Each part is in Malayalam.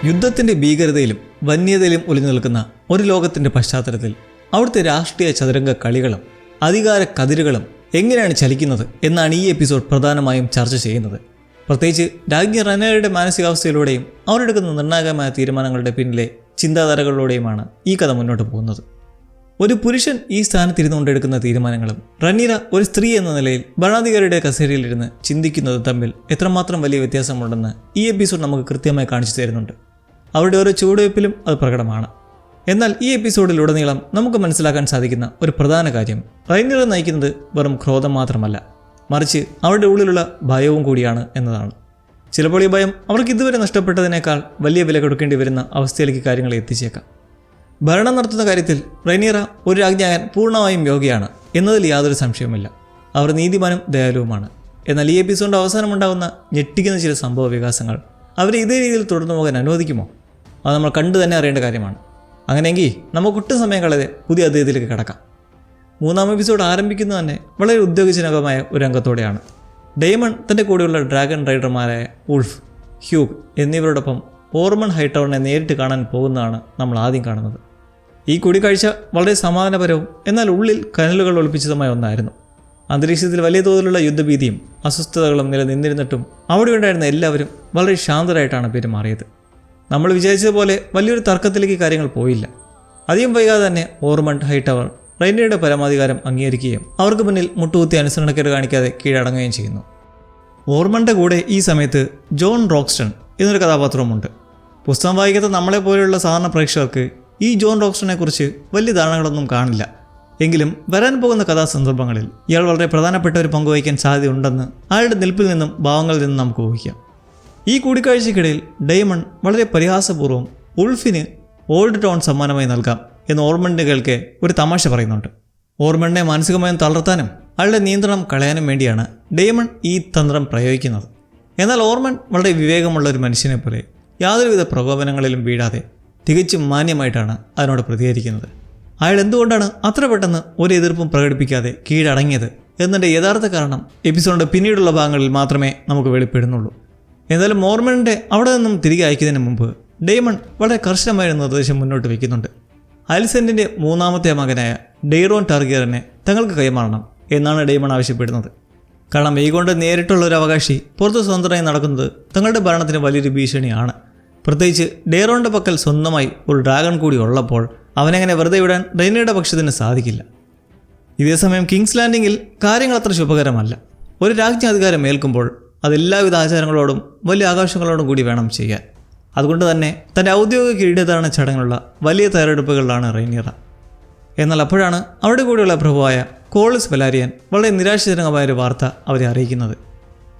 യുദ്ധത്തിൻ്റെ ഭീകരതയിലും വന്യതയിലും ഒളിഞ്ഞു നിൽക്കുന്ന ഒരു ലോകത്തിൻ്റെ പശ്ചാത്തലത്തിൽ അവിടുത്തെ രാഷ്ട്രീയ ചതുരംഗ കളികളും അധികാര കതിരുകളും എങ്ങനെയാണ് ചലിക്കുന്നത് എന്നാണ് ഈ എപ്പിസോഡ് പ്രധാനമായും ചർച്ച ചെയ്യുന്നത്. പ്രത്യേകിച്ച് രാജ്ഞി റനേറയുടെ മാനസികാവസ്ഥയിലൂടെയും അവരെടുക്കുന്ന നിർണായകമായ തീരുമാനങ്ങളുടെ പിന്നിലെ ചിന്താധാരകളിലൂടെയുമാണ് ഈ കഥ മുന്നോട്ട് പോകുന്നത്. ഒരു പുരുഷൻ ഈ സ്ഥാനത്തിരുന്നുകൊണ്ടെടുക്കുന്ന തീരുമാനങ്ങളും റനീറ ഒരു സ്ത്രീ എന്ന നിലയിൽ ഭരണാധികാരിയുടെ കസേരയിലിരുന്ന് ചിന്തിക്കുന്നതും തമ്മിൽ എത്രമാത്രം വലിയ വ്യത്യാസമുണ്ടെന്ന് ഈ എപ്പിസോഡ് നമുക്ക് കൃത്യമായി കാണിച്ചു തരുന്നുണ്ട്. അവരുടെ ഓരോ ചുവടുവയ്പ്പിലും അത് പ്രകടമാണ്. എന്നാൽ ഈ എപ്പിസോഡിലുടനീളം നമുക്ക് മനസ്സിലാക്കാൻ സാധിക്കുന്ന ഒരു പ്രധാന കാര്യം റനീറ നയിക്കുന്നത് വെറും ക്രോധം മാത്രമല്ല, മറിച്ച് അവരുടെ ഉള്ളിലുള്ള ഭയവും കൂടിയാണ് എന്നതാണ്. ചിലപ്പോൾ ഈ ഭയം അവർക്ക് ഇതുവരെ നഷ്ടപ്പെട്ടതിനേക്കാൾ വലിയ വില കൊടുക്കേണ്ടി വരുന്ന അവസ്ഥയിലേക്ക് കാര്യങ്ങളെ എത്തിച്ചേക്കാം. ഭരണം നടത്തുന്ന കാര്യത്തിൽ റനീറ ഒരു രാജ്ഞിയാകാൻ പൂർണ്ണമായും യോഗ്യയാണ് എന്നതിൽ യാതൊരു സംശയവുമില്ല. അവർ നീതിമാനും ദയാലുവുമാണ്. എന്നാൽ ഈ എപ്പിസോഡിൻ്റെ അവസാനമുണ്ടാകുന്ന ഞെട്ടിക്കുന്ന ചില സംഭവ വികാസങ്ങൾ അവരെ ഇതേ രീതിയിൽ തുടർന്നു പോകാൻ അനുവദിക്കുമോ? അത് നമ്മൾ കണ്ടു തന്നെ അറിയേണ്ട കാര്യമാണ്. അങ്ങനെയെങ്കിൽ നമുക്കൊട്ടും സമയം കളയാതെ പുതിയ അധ്യായത്തിലേക്ക് കടക്കാം. 3-ാം എപ്പിസോഡ് ആരംഭിക്കുന്നത് തന്നെ വളരെ ഉദ്യോഗജനകമായ ഒരു രംഗത്തോടെയാണ്. ഡെയ്മൺ തൻ്റെ കൂടെയുള്ള ഡ്രാഗൺ റൈഡർമാരായ ഉൾഫ്, ഹ്യൂഗ് എന്നിവരോടൊപ്പം ഓർമൺ ഹൈടവറിനെ നേരിട്ട് കാണാൻ പോകുന്നതാണ് നമ്മൾ ആദ്യം കാണുന്നത്. ഈ കൂടിക്കാഴ്ച വളരെ സമാധാനപരവും എന്നാൽ ഉള്ളിൽ കനലുകൾ ഒളിപ്പിച്ചതുമായ ഒന്നായിരുന്നു. അന്തരീക്ഷത്തിൽ വലിയ തോതിലുള്ള യുദ്ധഭീതിയും അസ്വസ്ഥതകളും നിലനിന്നിരുന്നിട്ടും അവിടെ ഉണ്ടായിരുന്ന എല്ലാവരും വളരെ ശാന്തരായിട്ടാണ് പെരുമാറിയത്. നമ്മൾ വിചാരിച്ചതുപോലെ വലിയൊരു തർക്കത്തിലേക്ക് കാര്യങ്ങൾ പോയില്ല. അധികം വൈകാതെ തന്നെ ഓർമൺ ഹൈടവർ റനീറയുടെ പരമാധികാരം അംഗീകരിക്കുകയും അവർക്ക് മുന്നിൽ മുട്ടുകുത്തി അനുസരണക്കേട് കാണിക്കാതെ കീഴടങ്ങുകയും ചെയ്യുന്നു. ഓർമണിൻ്റെ കൂടെ ഈ സമയത്ത് ജോൺ റോക്സ്റ്റൺ എന്നൊരു കഥാപാത്രവുമുണ്ട്. പുസ്തകം വായിക്കാത്ത നമ്മളെപ്പോലെയുള്ള സാധാരണ പ്രേക്ഷകർക്ക് ഈ ജോൺ റോക്സ്റ്റനെ കുറിച്ച് വലിയ ധാരണകളൊന്നും കാണില്ല. എങ്കിലും വരാൻ പോകുന്ന കഥാസന്ദർഭങ്ങളിൽ ഇയാൾ വളരെ പ്രധാനപ്പെട്ട ഒരു പങ്കുവഹിക്കാൻ സാധ്യതയുണ്ടെന്ന് അയാളുടെ നിൽപ്പിൽ നിന്നും ഭാവങ്ങളിൽ നിന്നും നമുക്ക് ഊഹിക്കാം. ഈ കൂടിക്കാഴ്ചയ്ക്കിടയിൽ ഡെയ്മൺ വളരെ പരിഹാസപൂർവ്വം ഉൾഫിന് ഓൾഡ് ടൗൺ സമ്മാനമായി നൽകാം എന്ന് ഓർമണിൻ്റെ കേൾക്കെ ഒരു തമാശ പറയുന്നുണ്ട്. ഓർമണിനെ മാനസികമായും തളർത്താനും അയാളുടെ നിയന്ത്രണം കളയാനും വേണ്ടിയാണ് ഡെയ്മൺ ഈ തന്ത്രം പ്രയോഗിക്കുന്നത്. എന്നാൽ ഓർമൺ വളരെ വിവേകമുള്ള ഒരു മനുഷ്യനെ പോലെ യാതൊരുവിധ പ്രകോപനങ്ങളിലും വീഴാതെ തികച്ചും മാന്യമായിട്ടാണ് അതിനോട് പ്രതികരിക്കുന്നത്. അയാൾ എന്തുകൊണ്ടാണ് അത്ര പെട്ടെന്ന് ഒരു എതിർപ്പും പ്രകടിപ്പിക്കാതെ കീഴടങ്ങിയത് എന്നതിൻ്റെ യഥാർത്ഥ കാരണം എപ്പിസോഡിൻ്റെ പിന്നീടുള്ള ഭാഗങ്ങളിൽ മാത്രമേ നമുക്ക് വെളിപ്പെടുന്നുള്ളൂ. എന്നാലും ഓർമണിൻ്റെ അവിടെ നിന്നും തിരികെ അയക്കുന്നതിന് മുമ്പ് ഡെയ്മൺ വളരെ കർശനമായ നിർദ്ദേശം മുന്നോട്ട് വയ്ക്കുന്നുണ്ട്. അലിസെൻറ്റിൻ്റെ 3-ാമത്തെ മകനായ ഡെയ്റോൺ ടാർഗിയറിനെ തങ്ങൾക്ക് കൈമാറണം എന്നാണ് ഡെയ്മൺ ആവശ്യപ്പെടുന്നത്. കാരണം കൊണ്ട് നേരിട്ടുള്ള ഒരു അവകാശി പുറത്ത് സ്വതന്ത്രമായി നടക്കുന്നത് തങ്ങളുടെ ഭരണത്തിന് വലിയൊരു ഭീഷണിയാണ്. പ്രത്യേകിച്ച് ഡെയ്റോണിൻ്റെ പക്കൽ സ്വന്തമായി ഒരു ഡ്രാഗൺ കൂടി ഉള്ളപ്പോൾ അവനെങ്ങനെ വെറുതെ വിടാൻ റനീറയുടെ പക്ഷത്തിന് സാധിക്കില്ല. ഇതേസമയം കിങ്സ് ലാൻഡിങ്ങിൽ കാര്യങ്ങൾ അത്ര ശുഭകരമല്ല. ഒരു രാജ്ഞി അധികാരം ഏൽക്കുമ്പോൾ അതെല്ലാവിധ ആചാരങ്ങളോടും വലിയ ആഘോഷങ്ങളോടും കൂടി വേണം ചെയ്യാൻ. അതുകൊണ്ട് തന്നെ തൻ്റെ ഔദ്യോഗിക കിരീടധാരണ ചടങ്ങിലുള്ള വലിയ തയ്യാറെടുപ്പുകളിലാണ് റനീറ. എന്നാൽ അപ്പോഴാണ് അവിടെ കൂടെയുള്ള പ്രഭുവായ കോളിസ് വെലാരിയൻ വളരെ നിരാശജനകമായൊരു വാർത്ത അവരെ അറിയിക്കുന്നത്.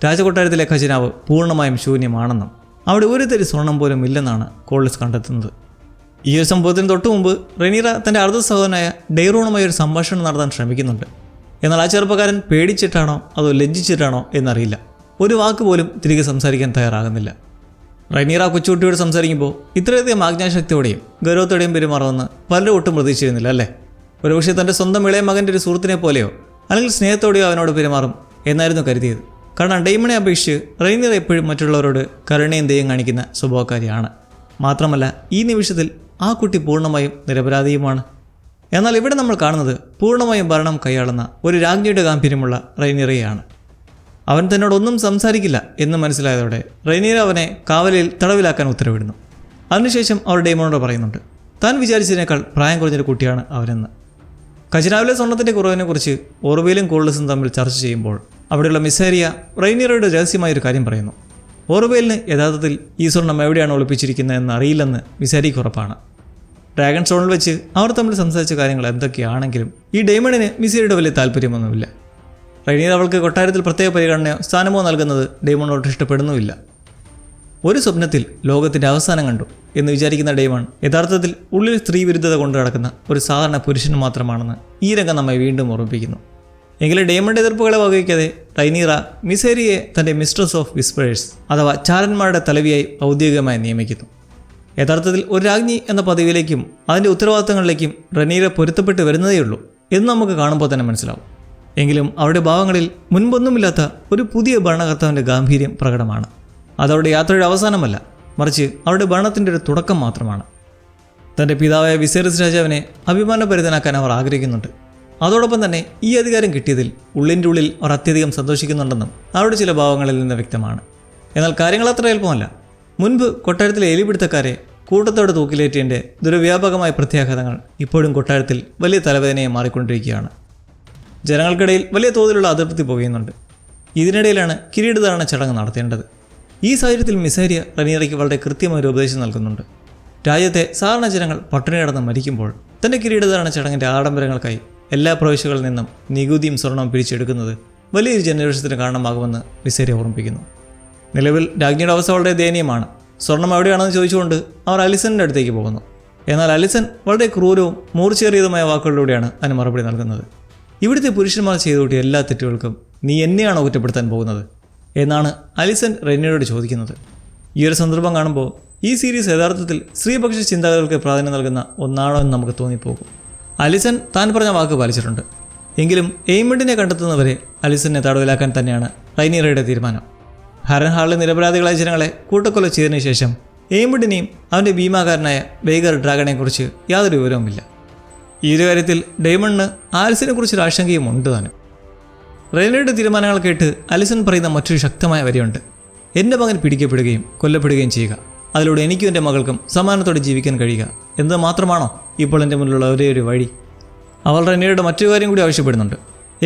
രാജകൊട്ടാരത്തിലെ ഖജനാവ് പൂർണ്ണമായും ശൂന്യമാണെന്നും അവിടെ ഒരു തരി സ്വർണം പോലും ഇല്ലെന്നാണ് കോളിസ് കണ്ടെത്തുന്നത്. ഈ ഒരു സംഭവത്തിന് തൊട്ടു മുമ്പ് റനീറ തൻ്റെ അർദ്ധ സഹോദരനായ ഡെയ്റോണുമായി ഒരു സംഭാഷണം നടത്താൻ ശ്രമിക്കുന്നുണ്ട്. എന്നാൽ ആ ചെറുപ്പക്കാരൻ പേടിച്ചിട്ടാണോ അതോ ലജ്ജിച്ചിട്ടാണോ എന്നറിയില്ല, ഒരു വാക്ക് പോലും തിരികെ സംസാരിക്കാൻ തയ്യാറാകുന്നില്ല. റനീറ കൊച്ചുകുട്ടിയോട് സംസാരിക്കുമ്പോൾ ഇത്രയധികം ആജ്ഞാശക്തിയോടെയും ഗൗരവത്തോടെയും പെരുമാറുമെന്ന് പലരും ഒട്ടും പ്രതീക്ഷിച്ചിരുന്നില്ല അല്ലേ? ഒരുപക്ഷെ തൻ്റെ സ്വന്തം ഇളയ മകൻ്റെ ഒരു സുഹൃത്തിനെ പോലെയോ അല്ലെങ്കിൽ സ്നേഹത്തോടെയോ അവനോട് പെരുമാറും എന്നായിരുന്നു കരുതിയത്. കാരണം ഡെയ്മണെ അപേക്ഷിച്ച് റനീറ എപ്പോഴും മറ്റുള്ളവരോട് കരുണയും ദയയും കാണിക്കുന്ന സ്വഭാവക്കാരിയാണ്. മാത്രമല്ല ഈ നിമിഷത്തിൽ ആ കുട്ടി പൂർണ്ണമായും നിരപരാധിയുമാണ്. എന്നാൽ ഇവിടെ നമ്മൾ കാണുന്നത് പൂർണ്ണമായും ഭരണം കൈയാളുന്ന ഒരു രാജ്ഞിയുടെ ഗാംഭീര്യമുള്ള റനീറയാണ്. അവൻ തന്നോടൊന്നും സംസാരിക്കില്ല എന്ന് മനസ്സിലായതോടെ റനീറ അവനെ കാവലിൽ തടവിലാക്കാൻ ഉത്തരവിടുന്നു. അതിനുശേഷം അവർ ഡെയ്മണോട് പറയുന്നുണ്ട് താൻ വിചാരിച്ചതിനേക്കാൾ പ്രായം കുറഞ്ഞൊരു കുട്ടിയാണ് അവനെന്ന്. ഖജനാവിലെ സ്വർണ്ണത്തിൻ്റെ കുറവിനെക്കുറിച്ച് ഓർവേലും കോൾഡസും തമ്മിൽ ചർച്ച ചെയ്യുമ്പോൾ അവിടെയുള്ള മിസേരിയ റനീറയുടെ രഹസ്യമായൊരു കാര്യം പറയുന്നു. ഓർവേലിന് യഥാർത്ഥത്തിൽ ഈ സ്വർണം എവിടെയാണ് ഒളിപ്പിച്ചിരിക്കുന്നതെന്ന് അറിയില്ലെന്ന് മിസേരിക്ക് ഉറപ്പാണ്. ഡ്രാഗൺ സ്റ്റോണിൽ വെച്ച് അവർ തമ്മിൽ സംസാരിച്ച കാര്യങ്ങൾ എന്തൊക്കെയാണെങ്കിലും ഈ ഡെയ്മണിന് മിസേരിയുടെ വലിയ താല്പര്യമൊന്നുമില്ല. റനീറ അവൾക്ക് കൊട്ടാരത്തിൽ പ്രത്യേക പരിഗണനയോ സ്ഥാനമോ നൽകുന്നത് ഡെയ്മണോട് ഇഷ്ടപ്പെടുന്നുമില്ല. ഒരു സ്വപ്നത്തിൽ ലോകത്തിൻ്റെ അവസാനം കണ്ടു എന്ന് വിചാരിക്കുന്ന ഡെയ്മൺ യഥാർത്ഥത്തിൽ ഉള്ളിൽ സ്ത്രീ വിരുദ്ധത കൊണ്ടു നടക്കുന്ന ഒരു സാധാരണ പുരുഷന് മാത്രമാണെന്ന് ഈ രംഗം നമ്മെ വീണ്ടും ഓർമ്മിപ്പിക്കുന്നു. എങ്കിലും ഡെയ്മണിൻ്റെ എതിർപ്പുകളെ വകവയ്ക്കാതെ റനീറ മിസേരിയെ തൻ്റെ മിസ്ട്രസ് ഓഫ് വിസ്പേഴ്സ് അഥവാ ചാരന്മാരുടെ തലവിയായി ഔദ്യോഗികമായി നിയമിക്കുന്നു. യഥാർത്ഥത്തിൽ ഒരു രാജ്ഞി എന്ന പദവിയിലേക്കും അതിൻ്റെ ഉത്തരവാദിത്തങ്ങളിലേക്കും റനീറ പൊരുത്തപ്പെട്ട് വരുന്നതേയുള്ളൂ എന്ന് നമുക്ക് കാണുമ്പോൾ തന്നെ മനസ്സിലാവും. എങ്കിലും അവരുടെ ഭാവങ്ങളിൽ മുൻപൊന്നുമില്ലാത്ത ഒരു പുതിയ ഭരണകർത്താവിൻ്റെ ഗാംഭീര്യം പ്രകടമാണ്. അതവരുടെ യാത്രയുടെ അവസാനമല്ല, മറിച്ച് അവരുടെ ഭരണത്തിൻ്റെ ഒരു തുടക്കം മാത്രമാണ്. തൻ്റെ പിതാവായ വിസേറിസ് രാജാവിനെ അഭിമാനഭരിതനാക്കാൻ അവർ ആഗ്രഹിക്കുന്നുണ്ട്. അതോടൊപ്പം തന്നെ ഈ അധികാരം കിട്ടിയതിൽ ഉള്ളിൻ്റെ ഉള്ളിൽ അവർ അത്യധികം സന്തോഷിക്കുന്നുണ്ടെന്നും അവരുടെ ചില ഭാവങ്ങളിൽ നിന്ന് വ്യക്തമാണ്. എന്നാൽ കാര്യങ്ങൾ അത്ര എളുപ്പമല്ല. മുൻപ് കൊട്ടാരത്തിലെ എലിപിടുത്തക്കാരെ കൂട്ടത്തോടെ തൂക്കിലേറ്റേൻ്റെ ദുരവ്യാപകമായ പ്രത്യാഘാതങ്ങൾ ഇപ്പോഴും കൊട്ടാരത്തിൽ വലിയ തലവേദനയെ മാറിക്കൊണ്ടിരിക്കുകയാണ്. ജനങ്ങൾക്കിടയിൽ വലിയ തോതിലുള്ള അതൃപ്തി പുകയുന്നുണ്ട്. ഇതിനിടയിലാണ് കിരീടധാരണ ചടങ്ങ് നടത്തേണ്ടത്. ഈ സാഹചര്യത്തിൽ മിസേരിയ റനീറയ്ക്ക് വളരെ കൃത്യമായ ഒരു ഉപദേശം നൽകുന്നുണ്ട്. രാജ്യത്തെ സാധാരണ ജനങ്ങൾ പട്ടിണി കിടന്ന് മരിക്കുമ്പോൾ തൻ്റെ കിരീടധാരണ ചടങ്ങിൻ്റെ ആഡംബരങ്ങൾക്കായി എല്ലാ പ്രവിശ്യകളിൽ നിന്നും നികുതിയും സ്വർണവും പിരിച്ചെടുക്കുന്നത് വലിയൊരു ജനരോഷത്തിന് കാരണമാകുമെന്ന് മിസേരിയ ഓർമ്മിപ്പിക്കുന്നു. നിലവിൽ രാജ്ഞിയുടെ അവസ്ഥ വളരെ ദയനീയമാണ്. സ്വർണം എവിടെയാണെന്ന് ചോദിച്ചുകൊണ്ട് അവർ അലിസണിൻ്റെ അടുത്തേക്ക് പോകുന്നു. എന്നാൽ അലിസൺ വളരെ ക്രൂരവും മൂർച്ചേറിയതുമായ വാക്കുകളിലൂടെയാണ് അതിന് മറുപടി നൽകുന്നത്. ഇവിടുത്തെ പുരുഷന്മാർ ചെയ്തു കൂട്ടിയ എല്ലാ തെറ്റുകൾക്കും നീ എന്നെയാണോ കുറ്റപ്പെടുത്താൻ പോകുന്നത് എന്നാണ് അലിസൺ റെനിയോട് ചോദിക്കുന്നത്. ഈ ഒരു സന്ദർഭം കാണുമ്പോൾ ഈ സീരീസ് യഥാർത്ഥത്തിൽ സ്ത്രീപക്ഷ ചിന്താഗതികൾക്ക് പ്രാധാന്യം നൽകുന്ന ഒന്നാണോ എന്ന് നമുക്ക് തോന്നിപ്പോകും. അലിസൺ താൻ പറഞ്ഞ വാക്ക് പാലിച്ചിട്ടുണ്ട്. എങ്കിലും എയ്മണ്ടിനെ കണ്ടെത്തുന്നവരെ അലിസണിനെ തടവിലാക്കാൻ തന്നെയാണ് റൈനീറയുടെ തീരുമാനം. ഹാരൻഹാളിലെ നിരപരാധികളായ ജനങ്ങളെ കൂട്ടക്കൊല ചെയ്തതിനു ശേഷം എയ്മണ്ടിനെയും അവൻ്റെ ഭീമാകാരനായ ബേഗർ ഡ്രാഗണെക്കുറിച്ച് യാതൊരു വിവരവുമില്ല. ഈ ഒരു കാര്യത്തിൽ ഡെയ്മണ്ടിന് ആലിസിനെ കുറിച്ചൊരു ആശങ്കയും ഉണ്ട് താനും. റെനിയുടെ തീരുമാനങ്ങൾ കേട്ട് അലിസൺ പറയുന്ന മറ്റൊരു ശക്തമായ വരിയുണ്ട്. എൻ്റെ മകൻ പിടിക്കപ്പെടുകയും കൊല്ലപ്പെടുകയും ചെയ്യുക, അതിലൂടെ എനിക്കും എൻ്റെ മകൾക്കും സമാനത്തോടെ ജീവിക്കാൻ കഴിയുക എന്നത് മാത്രമാണോ ഇപ്പോൾ എൻ്റെ മുന്നിലുള്ള ഒരേ ഒരു വഴി? അവൾ റെനിയുടെ മറ്റൊരു കാര്യം കൂടി ആവശ്യപ്പെടുന്നുണ്ട്.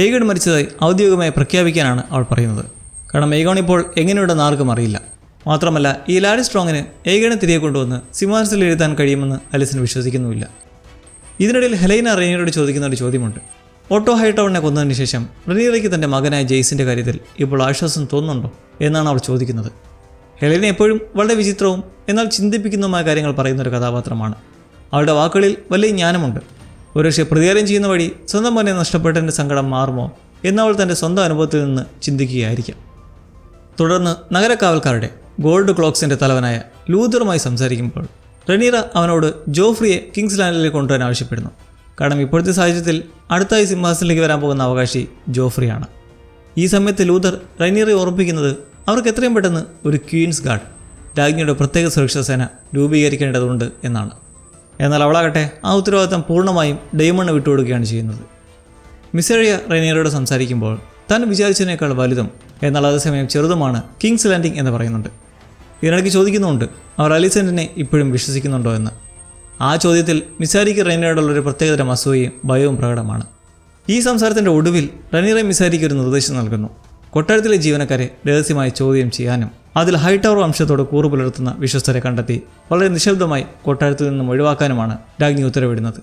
ഏഗൺ മരിച്ചതായി ഔദ്യോഗികമായി പ്രഖ്യാപിക്കാനാണ് അവൾ പറയുന്നത്. കാരണം ഏഗോൺ ഇപ്പോൾ എങ്ങനെയുണ്ടെന്ന് ആർക്കും അറിയില്ല. മാത്രമല്ല ഈ ലാഡി സ്ട്രോങ്ങിന് ഏഗണെ തിരികെ കൊണ്ടുവന്ന് സിംഹാസനത്തിൽ എഴുതാൻ കഴിയുമെന്ന് അലിസൺ വിശ്വസിക്കുന്നുമില്ല. ഇതിനിടയിൽ ഹെലൈന റെനിയോട് ചോദിക്കുന്ന ഒരു ചോദ്യമുണ്ട്. ഓട്ടോ ഹൈടൗണിനെ കൊന്നതിന് ശേഷം റെനീറയ്ക്ക് തൻ്റെ മകനായ ജെയ്സിൻ്റെ കാര്യത്തിൽ ഇപ്പോൾ ആശ്വാസം തോന്നുന്നുണ്ടോ എന്നാണ് അവൾ ചോദിക്കുന്നത്. ഹെലൈന എപ്പോഴും വളരെ വിചിത്രവും എന്നാൽ ചിന്തിപ്പിക്കുന്നതുമായ കാര്യങ്ങൾ പറയുന്ന ഒരു കഥാപാത്രമാണ്. അവളുടെ വാക്കുകളിൽ വലിയ ജ്ഞാനമുണ്ട്. ഒരുപക്ഷെ പ്രതികാരം ചെയ്യുന്ന വഴി സ്വന്തം മകനെ നഷ്ടപ്പെട്ടതിൻ്റെ സങ്കടം മാറുമോ എന്നവൾ തൻ്റെ സ്വന്തം അനുഭവത്തിൽ നിന്ന് ചിന്തിക്കുകയായിരിക്കാം. തുടർന്ന് നഗരക്കാവൽക്കാരുടെ ഗോൾഡ് ക്ലോക്സിൻ്റെ തലവനായ ലൂതറുമായി സംസാരിക്കുമ്പോൾ റെനീറ അവനോട് ജോഫ്രിയെ കിങ്സ് ലാൻഡിലേക്ക് കൊണ്ടുവരാൻ ആവശ്യപ്പെടുന്നു. കാരണം ഇപ്പോഴത്തെ സാഹചര്യത്തിൽ അടുത്തായി സിംഹാസനത്തിലേക്ക് വരാൻ പോകുന്ന അവകാശി ജോഫ്രിയാണ്. ഈ സമയത്ത് ലൂതർ റെനീറയെ ഓർമ്മിപ്പിക്കുന്നത് അവർക്ക് എത്രയും പെട്ടെന്ന് ഒരു ക്വീൻസ് ഗാർഡ്, രാജ്ഞിയുടെ പ്രത്യേക സുരക്ഷാ സേന രൂപീകരിക്കേണ്ടതുണ്ട് എന്നാണ്. എന്നാൽ അവളാകട്ടെ ആ ഉത്തരവാദിത്തം പൂർണ്ണമായും ഡെയ്മണ് വിട്ടുകൊടുക്കുകയാണ് ചെയ്യുന്നത്. മിസേറിയ റെനീറയോട് സംസാരിക്കുമ്പോൾ താൻ വിചാരിച്ചതിനേക്കാൾ വലുതും എന്നാൽ അതേസമയം ചെറുതുമാണ് കിങ്സ് ലാൻഡിംഗ് എന്ന് പറയുന്നുണ്ട്. ഇതിനിടയ്ക്ക് ചോദിക്കുന്നുണ്ട് അവർ അലിസണ്ടിനെ ഇപ്പോഴും വിശ്വസിക്കുന്നുണ്ടോ എന്ന്. ആ ചോദ്യത്തിൽ മിസാരിക്ക് റെനീറയോടുള്ളൊരു പ്രത്യേകതരം അസൂയയും ഭയവും പ്രകടമാണ്. ഈ സംസാരത്തിൻ്റെ ഒടുവിൽ റെനീറ മിസാരിക്ക് ഒരു നിർദ്ദേശം നൽകുന്നു. കൊട്ടാരത്തിലെ ജീവനക്കാരെ രഹസ്യമായി ചോദ്യം ചെയ്യാനും അതിൽ ഹൈടവർ വംശത്തോട് കൂറുപുലർത്തുന്ന വിശ്വസ്തരെ കണ്ടെത്തി വളരെ നിശബ്ദമായി കൊട്ടാരത്തിൽ നിന്നും ഒഴിവാക്കാനുമാണ് രാജ്ഞി ഉത്തരവിടുന്നത്.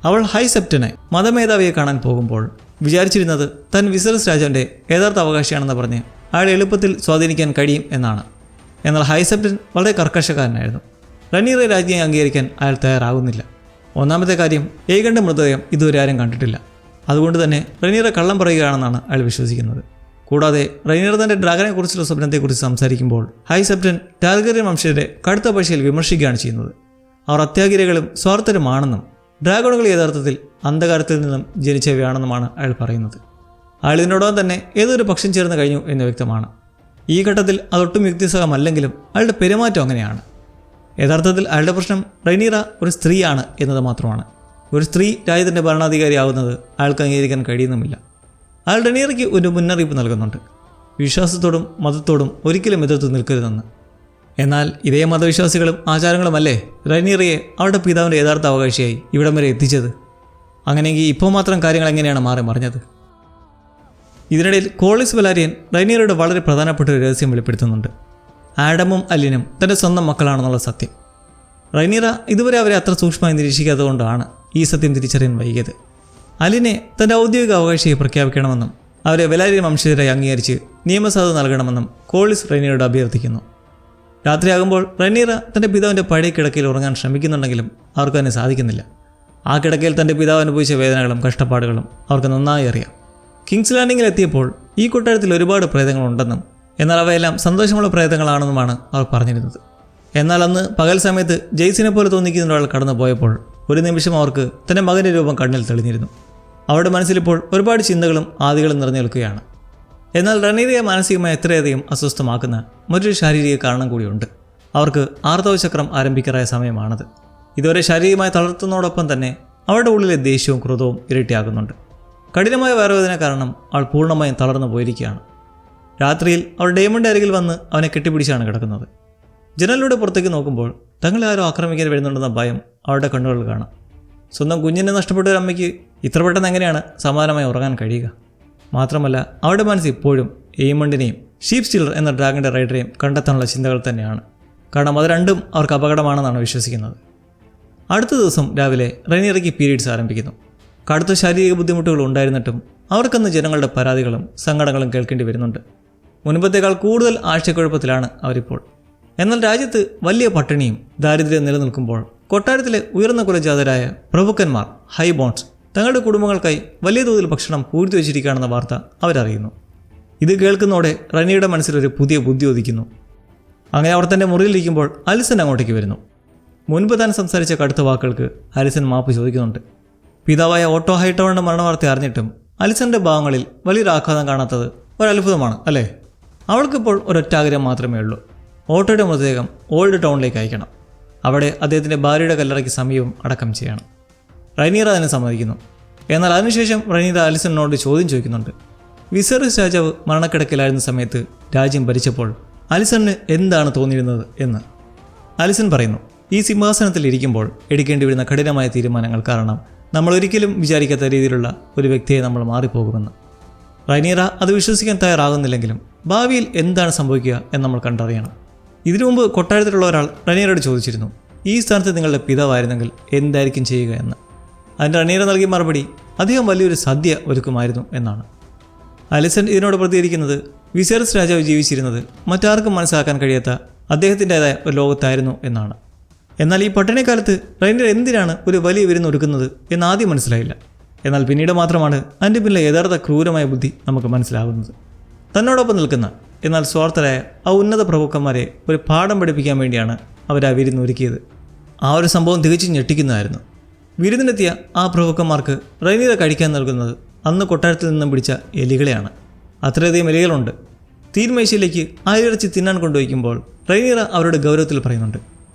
അവൾ ഹൈസെപ്റ്റനെ മതമേധാവിയെ കാണാൻ പോകുമ്പോൾ വിചാരിച്ചിരുന്നത് താൻ വിസേറിസ് രാജാവിൻ്റെ യഥാർത്ഥ അവകാശിയാണെന്ന് പറഞ്ഞ് അയാളെ എളുപ്പത്തിൽ സ്വാധീനിക്കാൻ കഴിയും എന്നാണ്. എന്നാൽ ഹൈസെപ്റ്റൻ വളരെ കർക്കശക്കാരനായിരുന്നു. റെനീറയെ രാജ്ഞിയെ അംഗീകരിക്കാൻ അയാൾ തയ്യാറാകുന്നില്ല. ഒന്നാമത്തെ കാര്യം, ഏഗന്റെ മൃതദേഹം ഇതുവരെ ആരും കണ്ടിട്ടില്ല. അതുകൊണ്ട് തന്നെ റെനീറ കള്ളം പറയുകയാണെന്നാണ് അയാൾ വിശ്വസിക്കുന്നത്. കൂടാതെ റെനീറ തൻ്റെ ഡ്രാഗനെക്കുറിച്ചുള്ള സ്വപ്നത്തെക്കുറിച്ച് സംസാരിക്കുമ്പോൾ ഹൈസെപ്റ്റൻ ടാർഗറിയൻ വംശജരെ കടുത്ത ഭാഷയിൽ വിമർശിക്കുകയാണ് ചെയ്യുന്നത്. അവർ അത്യാഗ്രഹികളും സ്വാർത്ഥരുമാണെന്നും ഡ്രാഗണുകൾ യഥാർത്ഥത്തിൽ അന്ധകാരത്തിൽ നിന്നും ജനിച്ചവയാണെന്നുമാണ് അയാൾ പറയുന്നത്. അയാൾ ഇതിനോടൊപ്പം തന്നെ ഏതൊരു പക്ഷം ചേർന്ന് കഴിഞ്ഞു എന്ന് വ്യക്തമാണ്. ഈ ഘട്ടത്തിൽ അതൊട്ടും യുക്തിസഹമല്ലെങ്കിലും അയാളുടെ പെരുമാറ്റം അങ്ങനെയാണ്. യഥാർത്ഥത്തിൽ അയാളുടെ പ്രശ്നം റെനീറ ഒരു സ്ത്രീയാണ് എന്നത് മാത്രമാണ്. ഒരു സ്ത്രീ രാജ്യത്തിൻ്റെ ഭരണാധികാരിയാവുന്നത് അയാൾക്ക് അംഗീകരിക്കാൻ കഴിയുന്നുമില്ല. അയാൾ റെനീറയ്ക്ക് ഒരു മുന്നറിയിപ്പ് നൽകുന്നുണ്ട്. വിശ്വാസത്തോടും മതത്തോടും ഒരിക്കലും എതിർത്ത് നിൽക്കരുതെന്ന്. എന്നാൽ ഇതേ മതവിശ്വാസികളും ആചാരങ്ങളുമല്ലേ റെനീറയെ അവളുടെ പിതാവിൻ്റെ യഥാർത്ഥ അവകാശിയായി ഇവിടം വരെ എത്തിച്ചത്? അങ്ങനെയെങ്കിൽ ഇപ്പോൾ മാത്രം കാര്യങ്ങൾ എങ്ങനെയാണ് മാറി മറിഞ്ഞത്? ഇതിനിടയിൽ കോളിസ് വെലാരിയൻ റെനീറയുടെ വളരെ പ്രധാനപ്പെട്ട ഒരു രഹസ്യം വെളിപ്പെടുത്തുന്നുണ്ട്. ആഡമും അലിനും തൻ്റെ സ്വന്തം മക്കളാണെന്നുള്ള സത്യം. റെനീറ ഇതുവരെ അവരെ അത്ര സൂക്ഷ്മമായി നിരീക്ഷിക്കാത്തതുകൊണ്ടാണ് ഈ സത്യം തിരിച്ചറിയാൻ വൈകിയത്. അലിനെ തൻ്റെ ഔദ്യോഗിക അവകാശിയെ പ്രഖ്യാപിക്കണമെന്നും അവരെ വെലാരിയൻ വംശജരായി അംഗീകരിച്ച് നിയമസാധുത നൽകണമെന്നും കോളിസ് റെനീറയോട് അഭ്യർത്ഥിക്കുന്നു. രാത്രിയാകുമ്പോൾ റെനീറ തൻ്റെ പിതാവിൻ്റെ പഴയ കിടക്കയിൽ ഉറങ്ങാൻ ശ്രമിക്കുന്നുണ്ടെങ്കിലും അവർക്ക് തന്നെ സാധിക്കുന്നില്ല. ആ കിടക്കയിൽ തൻ്റെ പിതാവ് അനുഭവിച്ച വേദനകളും കഷ്ടപ്പാടുകളും അവർക്ക് നന്നായി അറിയാം. കിങ്സ് ലാൻഡിങ്ങിൽ എത്തിയപ്പോൾ ഈ കൊട്ടാരത്തിൽ ഒരുപാട് പ്രേതങ്ങളുണ്ടെന്നും എന്നാൽ അവയെല്ലാം സന്തോഷമുള്ള പ്രേതങ്ങളാണെന്നുമാണ് അവർ പറഞ്ഞിരുന്നത്. എന്നാൽ അന്ന് പകൽ സമയത്ത് ജെയ്സിനെ പോലെ തോന്നിക്കുന്ന ഒരാൾ കടന്നു പോയപ്പോൾ ഒരു നിമിഷം അവർക്ക് തൻ്റെ മകൻ്റെ രൂപം കണ്ണിൽ തെളിഞ്ഞിരുന്നു. അവരുടെ മനസ്സിലിപ്പോൾ ഒരുപാട് ചിന്തകളും ആദികളും നിറഞ്ഞു നിൽക്കുകയാണ്. എന്നാൽ റെനീറയെ മാനസികമായി എത്രയധികം അസ്വസ്ഥമാക്കുന്ന മറ്റൊരു ശാരീരിക കാരണം കൂടിയുണ്ട്. അവർക്ക് ആർത്തവ ചക്രം ആരംഭിക്കാറായ സമയമാണത്. ഇതുവരെ ശാരീരികമായി തളർത്തുന്നതോടൊപ്പം തന്നെ അവരുടെ ഉള്ളിലെ ദേഷ്യവും ക്രോധവും ഇരട്ടിയാകുന്നുണ്ട്. കഠിനമായ വയറുവേദന കാരണം അവൾ പൂർണ്ണമായും തളർന്നു പോയിരിക്കുകയാണ്. രാത്രിയിൽ അവൾ ഡേമണിൻ്റെ അരികിൽ വന്ന് അവനെ കെട്ടിപ്പിടിച്ചാണ് കിടക്കുന്നത്. ജനലിലൂടെ പുറത്തേക്ക് നോക്കുമ്പോൾ തങ്ങളെ ആരോ ആക്രമിക്കാൻ വരുന്നുണ്ടെന്ന ഭയം അവളുടെ കണ്ണുകളിൽ കാണാം. സ്വന്തം കുഞ്ഞിനെ നഷ്ടപ്പെട്ട ഒരു അമ്മയ്ക്ക് ഇത്ര പെട്ടെന്ന് എങ്ങനെയാണ് സമാധാനമായി ഉറങ്ങാൻ കഴിയുക? മാത്രമല്ല അവരുടെ മനസ്സ് ഇപ്പോഴും എയ്മണ്ടിനെയും ഷീപ്പ് സ്റ്റീലർ എന്ന ഡ്രാഗൻ്റെ റൈഡറെയും കണ്ടെത്താനുള്ള ചിന്തകൾ തന്നെയാണ്. കാരണം അത് രണ്ടും അവർക്ക് അപകടമാണെന്നാണ് വിശ്വസിക്കുന്നത്. അടുത്ത ദിവസം രാവിലെ റെനീറയ്ക്ക് പീരീഡ്സ് ആരംഭിക്കുന്നു. കടുത്ത ശാരീരിക ബുദ്ധിമുട്ടുകൾ ഉണ്ടായിരുന്നിട്ടും അവർക്കന്ന് ജനങ്ങളുടെ പരാതികളും സങ്കടങ്ങളും കേൾക്കേണ്ടി വരുന്നുണ്ട്. മുൻപത്തേക്കാൾ കൂടുതൽ ആഴ്ചക്കുഴപ്പത്തിലാണ് അവരിപ്പോൾ. എന്നാൽ രാജ്യത്ത് വലിയ പട്ടിണിയും ദാരിദ്ര്യം നിലനിൽക്കുമ്പോൾ കൊട്ടാരത്തിലെ ഉയർന്ന കുലജാതരായ പ്രഭുക്കന്മാർ ഹൈബോൺസ് തങ്ങളുടെ കുടുംബങ്ങൾക്കായി വലിയ തോതിൽ ഭക്ഷണം പൂഴ്ത്തി വെച്ചിരിക്കുകയാണെന്ന വാർത്ത അവരറിയുന്നു. ഇത് കേൾക്കുന്നതോടെ റനിയുടെ മനസ്സിലൊരു പുതിയ ബുദ്ധി ഉദിക്കുന്നു. അങ്ങനെ അവർ തൻ്റെ മുറിയിലിരിക്കുമ്പോൾ അലിസൺ അങ്ങോട്ടേക്ക് വരുന്നു. മുൻപ് താൻ സംസാരിച്ച കടുത്ത വാക്കുകൾക്ക് അലിസൺ മാപ്പ് ചോദിക്കുന്നുണ്ട്. പിതാവായ ഓട്ടോ ഹൈടൗണിൻ്റെ മരണവാർത്ത അറിഞ്ഞിട്ടും അലിസണിൻ്റെ ഭാവങ്ങളിൽ വലിയൊരു ആഘാതം കാണാത്തത് ഒരത്ഭുതമാണ് അല്ലേ? അവൾക്കിപ്പോൾ ഒരൊറ്റ ആഗ്രഹം മാത്രമേ ഉള്ളൂ. ഓട്ടോയുടെ മൃതദേഹം ഓൾഡ് ടൗണിലേക്ക് അയക്കണം. അവിടെ അദ്ദേഹത്തിൻ്റെ ഭാര്യയുടെ കല്ലറയ്ക്ക് സമീപം അടക്കം ചെയ്യണം. റനീറ അതിനെ സമ്മതിക്കുന്നു. എന്നാൽ അതിനുശേഷം റനീറ അലിസണിനോട് ചോദ്യം ചോദിക്കുന്നുണ്ട്. വിസെറിസ് രാജാവ് മരണക്കിടക്കിലായിരുന്ന സമയത്ത് രാജ്യം ഭരിച്ചപ്പോൾ അലിസണിന് എന്താണ് തോന്നിയിരുന്നത് എന്ന്. അലിസൺ പറയുന്നു, ഈ സിംഹാസനത്തിൽ ഇരിക്കുമ്പോൾ എടുക്കേണ്ടി വരുന്ന കഠിനമായ തീരുമാനങ്ങൾ കാരണം നമ്മൾ ഒരിക്കലും വിചാരിക്കാത്ത രീതിയിലുള്ള ഒരു വ്യക്തിയെ നമ്മൾ മാറിപ്പോകുമെന്ന്. റനീറ അത് വിശ്വസിക്കാൻ തയ്യാറാകുന്നില്ലെങ്കിലും ഭാവിയിൽ എന്താണ് സംഭവിക്കുക എന്ന് നമ്മൾ കണ്ടറിയണം. ഇതിനു മുമ്പ് കൊട്ടാരത്തിലുള്ള ഒരാൾ റനീറയോട് ചോദിച്ചിരുന്നു, ഈ സ്ഥാനത്ത് നിങ്ങളുടെ പിതാവായിരുന്നെങ്കിൽ എന്തായിരിക്കും ചെയ്യുക എന്ന്. അതിൻ്റെ റനീറ നൽകിയ മറുപടി അദ്ദേഹം വലിയൊരു സദ്യ ഒരുക്കുമായിരുന്നു എന്നാണ്. അലിസൺ ഇതിനോട് പ്രതികരിക്കുന്നത് വിസെറിസ് രാജാവ് ജീവിച്ചിരുന്നത് മറ്റാർക്കും മനസ്സിലാക്കാൻ കഴിയാത്ത അദ്ദേഹത്തിൻ്റെതായ ഒരു ലോകത്തായിരുന്നു എന്നാണ്. എന്നാൽ ഈ പട്ടിണിക്കാലത്ത് റനീറ എന്തിനാണ് ഒരു വലിയ വിരുന്ന് ഒരുക്കുന്നത് എന്ന് ആദ്യം മനസ്സിലായില്ല. എന്നാൽ പിന്നീട് മാത്രമാണ് അതിൻ്റെ പിന്നിലെ യഥാർത്ഥ ക്രൂരമായ ബുദ്ധി നമുക്ക് മനസ്സിലാകുന്നത്. തന്നോടൊപ്പം നിൽക്കുന്ന എന്നാൽ സ്വാർത്ഥരായ ആ ഉന്നത പ്രഭുക്കന്മാരെ ഒരു പാഠം പഠിപ്പിക്കാൻ വേണ്ടിയാണ് അവർ ആ വിരുന്ന് ഒരുക്കിയത്. ആ ഒരു സംഭവം തികച്ചും ഞെട്ടിക്കുന്നതായിരുന്നു. വിരുന്നിനെത്തിയ ആ പ്രഭുക്കന്മാർക്ക് റനീറ കഴിക്കാൻ നൽകുന്നത് അന്ന് കൊട്ടാരത്തിൽ നിന്നും പിടിച്ച എലികളെയാണ്. അത്രയധികം എലികളുണ്ട്. തീൻമേശയിലേക്ക് ആയിരച്ചി തിന്നാൻ കൊണ്ടുവയ്ക്കുമ്പോൾ റനീറ അവരുടെ ഗൗരവത്തിൽ പറയുന്നുണ്ട്,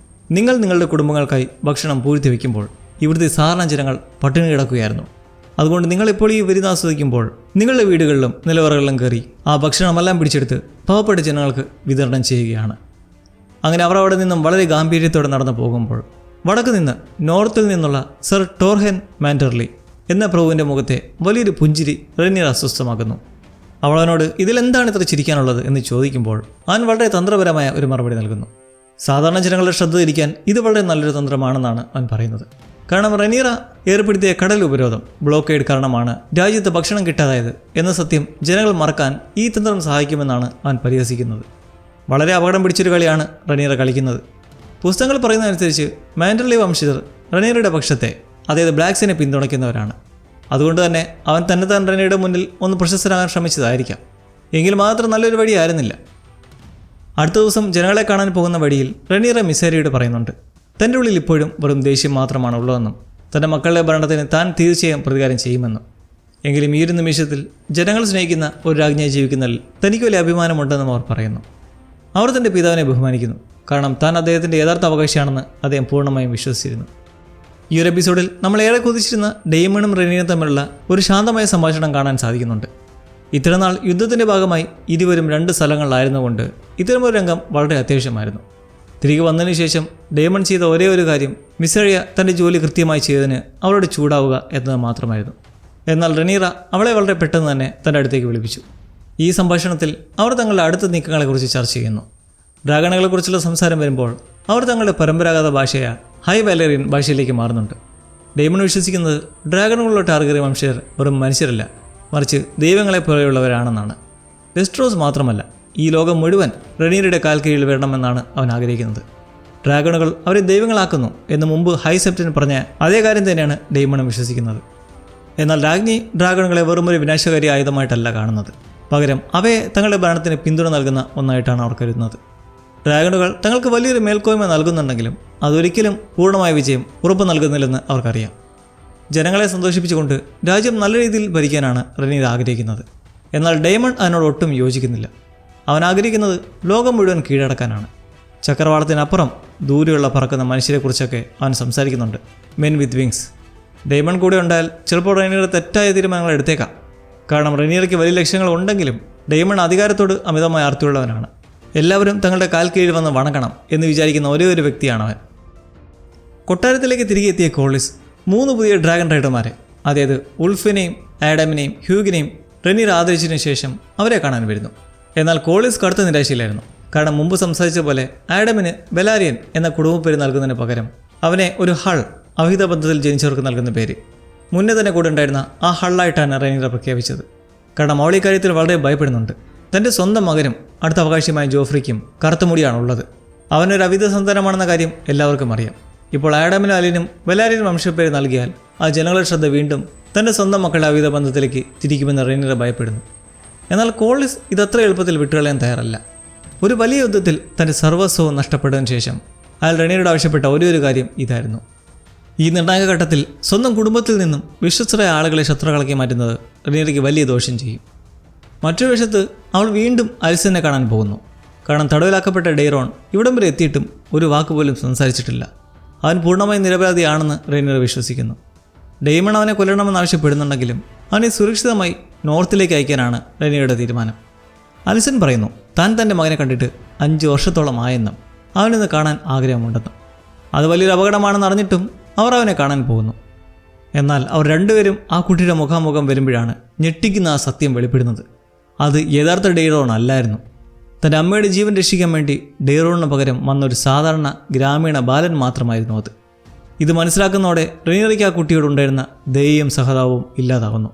നിങ്ങൾ നിങ്ങളുടെ കുടുംബങ്ങൾക്കായി ഭക്ഷണം പൂഴ്ത്തി വയ്ക്കുമ്പോൾ ഇവിടുത്തെ സാധാരണ ജനങ്ങൾ പട്ടിണി കിടക്കുകയായിരുന്നു. അതുകൊണ്ട് നിങ്ങളിപ്പോൾ ഈ വിരുന്ന് ആസ്വദിക്കുമ്പോൾ നിങ്ങളുടെ വീടുകളിലും നിലവറകളിലും കയറി ആ ഭക്ഷണമെല്ലാം പിടിച്ചെടുത്ത് പാവപ്പെട്ട ജനങ്ങൾക്ക് വിതരണം ചെയ്യുകയാണ്. അങ്ങനെ അവർ അവിടെ നിന്നും വളരെ ഗാംഭീര്യത്തോടെ നടന്നു പോകുമ്പോൾ വടക്ക് നിന്ന് നോർത്തിൽ നിന്നുള്ള സർ ടോർഹെൻ മാൻഡർലി എന്ന പ്രഭുവിൻ്റെ മുഖത്തെ വലിയൊരു പുഞ്ചിരി റനീറ അസ്വസ്ഥമാക്കുന്നു. അവളവനോട് ഇതിലെന്താണ് ഇത്ര ചിരിക്കാനുള്ളത് എന്ന് ചോദിക്കുമ്പോൾ അവൻ വളരെ തന്ത്രപരമായ ഒരു മറുപടി നൽകുന്നു. സാധാരണ ജനങ്ങളുടെ ശ്രദ്ധ തിരിക്കാൻ ഇത് വളരെ നല്ലൊരു തന്ത്രമാണെന്നാണ് അവൻ പറയുന്നത്. കാരണം റനീറ ഏർപ്പെടുത്തിയ കടൽ ഉപരോധം ബ്ലോക്കേഡ് കാരണമാണ് രാജ്യത്ത് ഭക്ഷണം കിട്ടാതായത് എന്ന സത്യം ജനങ്ങൾ മറക്കാൻ ഈ തന്ത്രം സഹായിക്കുമെന്നാണ് അവൻ പരിഹസിക്കുന്നത്. വളരെ അപകടം പിടിച്ചൊരു കളിയാണ് റനീറ കളിക്കുന്നത്. പുസ്തകങ്ങൾ പറയുന്നതനുസരിച്ച് മാൻഡർലി വംശജർ റനീറയുടെ പക്ഷത്തെ, അതായത് ബ്ലാക്സിനെ പിന്തുണയ്ക്കുന്നവരാണ്. അതുകൊണ്ട് തന്നെ അവൻ തന്നെത്താൻ റനീറയുടെ മുന്നിൽ ഒന്ന് പ്രശസ്തരാകാൻ ശ്രമിച്ചതായിരിക്കാം. എങ്കിൽ മാത്രം നല്ലൊരു വഴിയായിരുന്നില്ല. അടുത്ത ദിവസം ജനങ്ങളെ കാണാൻ പോകുന്ന വഴിയിൽ റനീറ മിസേരിയോട് പറയുന്നുണ്ട്, തൻ്റെ ഉള്ളിൽ ഇപ്പോഴും വെറും ദേഷ്യം മാത്രമാണ് ഉള്ളതെന്നും തൻ്റെ മക്കളുടെ ഭരണത്തിന് താൻ തീർച്ചയായും പ്രതികാരം ചെയ്യുമെന്നും. എങ്കിലും ഈ ഒരു നിമിഷത്തിൽ ജനങ്ങൾ സ്നേഹിക്കുന്ന ഒരു രാജ്ഞിയായി ജീവിക്കുന്നതിൽ തനിക്ക് വലിയ അഭിമാനമുണ്ടെന്നും അവർ പറയുന്നു. അവർ തൻ്റെ പിതാവിനെ ബഹുമാനിക്കുന്നു. കാരണം താൻ അദ്ദേഹത്തിൻ്റെ യഥാർത്ഥ അവകാശിയാണെന്ന് അദ്ദേഹം പൂർണ്ണമായും വിശ്വസിച്ചിരുന്നു. ഈ ഒരു എപ്പിസോഡിൽ നമ്മൾ ഏറെ കൊതിച്ചിരുന്ന ഡെയ്മണും റനീറയും തമ്മിലുള്ള ഒരു ശാന്തമായ സംഭാഷണം കാണാൻ സാധിക്കുന്നുണ്ട്. ഇത്രനാൾ യുദ്ധത്തിൻ്റെ ഭാഗമായി ഇരുവരും രണ്ട് സ്ഥലങ്ങളിലായിരുന്നുകൊണ്ട് ഇത്തരമൊരു രംഗം വളരെ അത്യാവശ്യമായിരുന്നു. തിരികെ വന്നതിന് ശേഷം ഡേമൺ ചെയ്ത ഒരേ ഒരു കാര്യം മിസേറിയ തൻ്റെ ജോലി കൃത്യമായി ചെയ്തതിന് അവളോട് ചൂടാവുക എന്നത് മാത്രമായിരുന്നു. എന്നാൽ റനീറ അവളെ വളരെ പെട്ടെന്ന് തന്നെ തൻ്റെ അടുത്തേക്ക് വിളിപ്പിച്ചു. ഈ സംഭാഷണത്തിൽ അവർ തങ്ങളുടെ അടുത്ത നീക്കങ്ങളെക്കുറിച്ച് ചർച്ച ചെയ്യുന്നു. ഡ്രാഗണുകളെക്കുറിച്ചുള്ള സംസാരം വരുമ്പോൾ അവർ തങ്ങളുടെ പരമ്പരാഗത ഭാഷയായ ഹൈ വാലേറിയൻ ഭാഷയിലേക്ക് മാറുന്നുണ്ട്. ഡേമൺ വിശ്വസിക്കുന്നത് ഡ്രാഗണുകളുടെ ടാർഗറിയ വംശജർ വെറും മനുഷ്യരല്ല, മറിച്ച് ദൈവങ്ങളെ പോലെയുള്ളവരാണെന്നാണ്. വെസ്ട്രോസ് മാത്രമല്ല, ഈ ലോകം മുഴുവൻ റനീറയുടെ കാൽ കീഴിൽ വരണമെന്നാണ് അവൻ ആഗ്രഹിക്കുന്നത്. ഡ്രാഗണുകൾ അവരെ ദൈവങ്ങളാക്കുന്നു എന്ന് മുമ്പ് ഹൈ സെപ്റ്റൻ പറഞ്ഞ അതേ കാര്യം തന്നെയാണ് ഡെയ്മണും വിശ്വസിക്കുന്നത്. എന്നാൽ രാജ്ഞി ഡ്രാഗണുകളെ വെറുമൊരു വിനാശകാരി ആയുധമായിട്ടല്ല കാണുന്നത്. പകരം അവയെ തങ്ങളുടെ ഭരണത്തിന് പിന്തുണ നൽകുന്ന ഒന്നായിട്ടാണ് അവർ കരുതുന്നത്. ഡ്രാഗണുകൾ തങ്ങൾക്ക് വലിയൊരു മേൽക്കോയ്മ നൽകുന്നുണ്ടെങ്കിലും അതൊരിക്കലും പൂർണ്ണമായ വിജയം ഉറപ്പ് നൽകുന്നില്ലെന്ന് അവർക്കറിയാം. ജനങ്ങളെ സന്തോഷിപ്പിച്ചുകൊണ്ട് രാജ്യം നല്ല രീതിയിൽ ഭരിക്കാനാണ് റനീറ ആഗ്രഹിക്കുന്നത്. എന്നാൽ ഡെയ്മൺ അതിനോട് ഒട്ടും യോജിക്കുന്നില്ല. അവൻ ആഗ്രഹിക്കുന്നത് ലോകം മുഴുവൻ കീഴടക്കാനാണ്. ചക്രവാളത്തിനപ്പുറം ദൂരെയുള്ള പറക്കുന്ന മനുഷ്യരെക്കുറിച്ചൊക്കെ അവൻ സംസാരിക്കുന്നുണ്ട്. മെൻ വിത്ത് വിങ്സ്. ഡെയ്മൺ കൂടെ ഉണ്ടായാൽ ചിലപ്പോൾ റെനീർ തെറ്റായ തീരുമാനങ്ങൾ എടുത്തേക്കാം. കാരണം റെനീർക്ക് വലിയ ലക്ഷ്യങ്ങൾ ഉണ്ടെങ്കിലും ഡെയ്മൺ അധികാരത്തോട് അമിതമായ ആർത്തിയുള്ളവനാണ്. എല്ലാവരും തങ്ങളുടെ കാൽ കീഴിൽ വന്ന് വണങ്ങണം എന്ന് വിചാരിക്കുന്ന ഒരേ ഒരു വ്യക്തിയാണവൻ. കൊട്ടാരത്തിലേക്ക് തിരികെ എത്തിയ കോളിസ് 3 പുതിയ ഡ്രാഗൺ റൈഡർമാരെ, അതായത് ഉൾഫിനെയും ആഡമിനെയും ഹ്യൂഗിനെയും റെനീർ ആദരിച്ചതിനു ശേഷം അവരെ കാണാൻ വരുന്നു. എന്നാൽ കോളിസ് കടുത്ത നിരാശയിലായിരുന്നു. കാരണം മുമ്പ് സംസാരിച്ച പോലെ ആഡമിന് ബെലാരിയൻ എന്ന കുടുംബപ്പേര് നൽകുന്നതിന് പകരം അവനെ ഒരു ഹൾ, അവിഹിത ബന്ധത്തിൽ ജനിച്ചവർക്ക് നൽകുന്ന പേര്, മുന്നേ തന്നെ കൂടെ ഉണ്ടായിരുന്ന ആ ഹള്ളായിട്ടാണ് റെനീർ പ്രഖ്യാപിച്ചത്. കാരണം അവൾ ഈ കാര്യത്തിൽ വളരെ ഭയപ്പെടുന്നുണ്ട്. തൻ്റെ സ്വന്തം മകനും അടുത്ത അവകാശിയുമായ ജോഫ്രിക്കും കറുത്തമുടിയാണുള്ളത്. അവനൊരു അവിഹിത സന്താനമാണെന്ന കാര്യം എല്ലാവർക്കും അറിയാം. ഇപ്പോൾ ആഡമിനും അലിനും ബെലാരിയൻ വംശപ്പേര് നൽകിയാൽ ആ ജനങ്ങളുടെ ശ്രദ്ധ വീണ്ടും തൻ്റെ സ്വന്തം മക്കളുടെ അവിഹിത ബന്ധത്തിലേക്ക് തിരിക്കുമെന്ന് റെനീർ ഭയപ്പെടുന്നു. എന്നാൽ കോളിസ് ഇതത്ര എളുപ്പത്തിൽ വിട്ടുകളയാൻ തയ്യാറല്ല. ഒരു വലിയ യുദ്ധത്തിൽ തൻ്റെ സർവസ്വവും നഷ്ടപ്പെട്ടതിന് ശേഷം അയാൾ റെനീറോട് ആവശ്യപ്പെട്ട ഒരു കാര്യം ഇതായിരുന്നു. ഈ നിർണായക ഘട്ടത്തിൽ സ്വന്തം കുടുംബത്തിൽ നിന്നും വിശ്വസ്തരായ ആളുകളെ ശത്രുക്കളാക്കി മാറ്റുന്നത് റെനീർക്ക് വലിയ ദോഷം ചെയ്യും. മറ്റൊരു വശത്ത് അവൾ വീണ്ടും അലിസിനെ കാണാൻ പോകുന്നു. കാരണം തടവിലാക്കപ്പെട്ട ഡെയ്റോൺ ഇവിടം വരെ എത്തിയിട്ടും ഒരു വാക്കുപോലും സംസാരിച്ചിട്ടില്ല. അവൻ പൂർണ്ണമായും നിരപരാധിയാണെന്ന് റെനീർ വിശ്വസിക്കുന്നു. ഡെയ്മൺ അവനെ കൊല്ലണമെന്ന് ആവശ്യപ്പെടുന്നുണ്ടെങ്കിലും അവനെ സുരക്ഷിതമായി നോർത്തിലേക്ക് അയക്കാനാണ് റെനീറുടെ തീരുമാനം. അലിസൺ പറയുന്നു താൻ തൻ്റെ മകനെ കണ്ടിട്ട് 5 വർഷത്തോളം ആയെന്നും അവനിന്ന് കാണാൻ ആഗ്രഹമുണ്ടെന്നും. അത് വലിയൊരു അപകടമാണെന്ന് അറിഞ്ഞിട്ടും അവർ അവനെ കാണാൻ പോകുന്നു. എന്നാൽ അവർ രണ്ടുപേരും ആ കുട്ടിയുടെ മുഖാമുഖം വരുമ്പോഴാണ് ഞെട്ടിക്കുന്ന ആ സത്യം വെളിപ്പെടുന്നത്. അത് യഥാർത്ഥ ഡെയ്റോൺ അല്ലായിരുന്നു. തൻ്റെ അമ്മയുടെ ജീവൻ രക്ഷിക്കാൻ വേണ്ടി ഡെയ്റോണിന് പകരം വന്നൊരു സാധാരണ ഗ്രാമീണ ബാലൻ മാത്രമായിരുന്നു അത്. ഇത് മനസ്സിലാക്കുന്നതോടെ റെനീർക്ക് ആ കുട്ടിയോടുണ്ടായിരുന്ന ദയയും സഹതാപവും ഇല്ലാതാകുന്നു.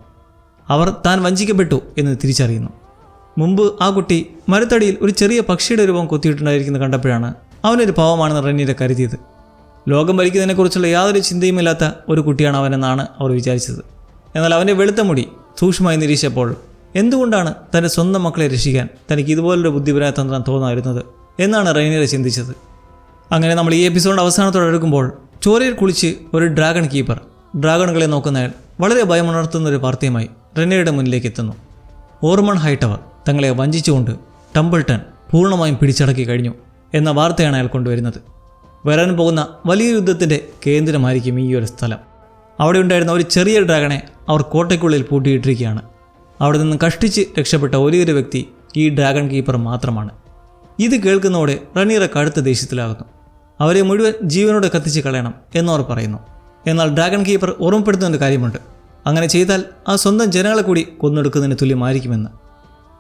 അവർ താൻ വഞ്ചിക്കപ്പെട്ടു എന്ന് തിരിച്ചറിയുന്നു. മുമ്പ് ആ കുട്ടി മരത്തടിയിൽ ഒരു ചെറിയ പക്ഷിയുടെ രൂപം കൊത്തിയിട്ടുണ്ടായിരിക്കുന്നത് കണ്ടപ്പോഴാണ് അവനൊരു പാവമാണെന്ന് റെനീർ കരുതിയത്. ലോകം ഭരിക്കുന്നതിനെക്കുറിച്ചുള്ള യാതൊരു ചിന്തയുമില്ലാത്ത ഒരു കുട്ടിയാണ് അവനെന്നാണ് അവർ വിചാരിച്ചത്. എന്നാൽ അവൻ്റെ വെളുത്ത മുടി സൂക്ഷ്മമായി നിരീക്ഷിച്ചപ്പോൾ എന്തുകൊണ്ടാണ് തൻ്റെ സ്വന്തം മക്കളെ രക്ഷിക്കാൻ തനിക്ക് ഇതുപോലൊരു ബുദ്ധിപരമായ തന്ത്രം തോന്നായിരുന്നത് എന്നാണ് റെനീർ ചിന്തിച്ചത്. അങ്ങനെ നമ്മൾ ഈ എപ്പിസോഡിൻ്റെ അവസാനത്തോടെ എടുക്കുമ്പോൾ ചോരയിൽ കുളിച്ച് ഒരു ഡ്രാഗൺ കീപ്പർ, ഡ്രാഗണുകളെ നോക്കുന്നയാൾ വളരെ ഭയമുണർത്തുന്ന ഒരു വാർത്തയുമായി റെനീറുടെ മുന്നിലേക്ക് എത്തുന്നു. ഓർമൺ ഹൈടവർ തങ്ങളെ വഞ്ചിച്ചുകൊണ്ട് ടംബിൾട്ടൺ പൂർണ്ണമായും പിടിച്ചടക്കി കഴിഞ്ഞു എന്ന വാർത്തയാണ് അയാൾ കൊണ്ടുവരുന്നത്. വരാൻ പോകുന്ന വലിയ യുദ്ധത്തിൻ്റെ കേന്ദ്രമായിരിക്കും ഈ ഒരു സ്ഥലം. അവിടെ ഉണ്ടായിരുന്ന ഒരു ചെറിയ ഡ്രാഗണെ അവർ കോട്ടയ്ക്കുള്ളിൽ പൂട്ടിയിട്ടിരിക്കുകയാണ്. അവിടെ നിന്ന് കഷ്ടിച്ച് രക്ഷപ്പെട്ട ഒരേയൊരു വ്യക്തി ഈ ഡ്രാഗൺ കീപ്പർ മാത്രമാണ്. ഇത് കേൾക്കുന്നതോടെ റെനീർ കടുത്ത ദേഷ്യത്തിലാകുന്നു. അവരെ മുഴുവൻ ജീവനോടെ കത്തിച്ച് കളയണം എന്നവർ പറയുന്നു. എന്നാൽ ഡ്രാഗൺ കീപ്പർ ഓർമ്മപ്പെടുത്തുന്ന ഒരു കാര്യമുണ്ട്. അങ്ങനെ ചെയ്താൽ ആ സ്വന്തം ജനങ്ങളെ കൂടി കൊന്നെടുക്കുന്നതിന് തുല്യമായിരിക്കുമെന്ന്.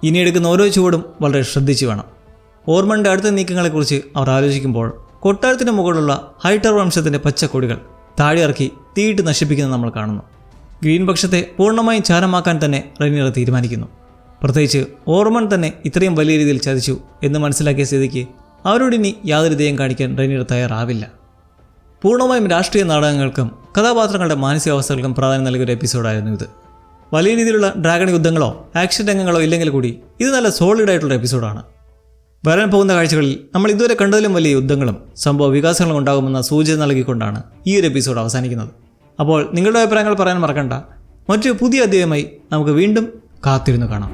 ഇനി എടുക്കുന്ന ഓരോ ചുവടും വളരെ ശ്രദ്ധിച്ചു വേണം. ഓർമണിൻ്റെ അടുത്ത നീക്കങ്ങളെക്കുറിച്ച് അവർ ആലോചിക്കുമ്പോൾ കൊട്ടാരത്തിന് മുകളിലുള്ള ഹൈറ്റർ വംശത്തിൻ്റെ പച്ചക്കൊടികൾ താഴെയിറക്കി തീയിട്ട് നശിപ്പിക്കുന്നത് നമ്മൾ കാണുന്നു. ഗ്രീൻ പക്ഷത്തെ പൂർണ്ണമായും ചാരമാക്കാൻ തന്നെ റെനീർ തീരുമാനിക്കുന്നു. പ്രത്യേകിച്ച് ഓർമൺ തന്നെ ഇത്രയും വലിയ രീതിയിൽ ചതിച്ചു എന്ന് മനസ്സിലാക്കിയ സ്ഥിതിക്ക് അവരോടിനി യാതൊരു ദയം കാണിക്കാൻ റെനീർ തയ്യാറാവില്ല. പൂർണ്ണമായും രാഷ്ട്രീയ നാടകങ്ങൾക്കും കഥാപാത്രങ്ങളുടെ മാനസികാവസ്ഥകൾക്കും പ്രാധാന്യം നൽകിയൊരു എപ്പിസോഡായിരുന്നു ഇത്. വലിയ രീതിയിലുള്ള ഡ്രാഗൺ യുദ്ധങ്ങളോ ആക്ഷൻ രംഗങ്ങളോ ഇല്ലെങ്കിൽ കൂടി ഇത് നല്ല സോളിഡായിട്ടുള്ള എപ്പിസോഡാണ്. വരാൻ പോകുന്ന കാഴ്ചകളിൽ നമ്മൾ ഇതുവരെ കണ്ടതിലും വലിയ യുദ്ധങ്ങളും സംഭവ വികാസങ്ങളും ഉണ്ടാകുമെന്ന സൂചന നൽകിക്കൊണ്ടാണ് ഈ ഒരു എപ്പിസോഡ് അവസാനിക്കുന്നത്. അപ്പോൾ നിങ്ങളുടെ അഭിപ്രായങ്ങൾ പറയാൻ മറക്കണ്ട. മറ്റൊരു പുതിയ അധ്യായമായി നമുക്ക് വീണ്ടും കാത്തിരുന്ന് കാണാം.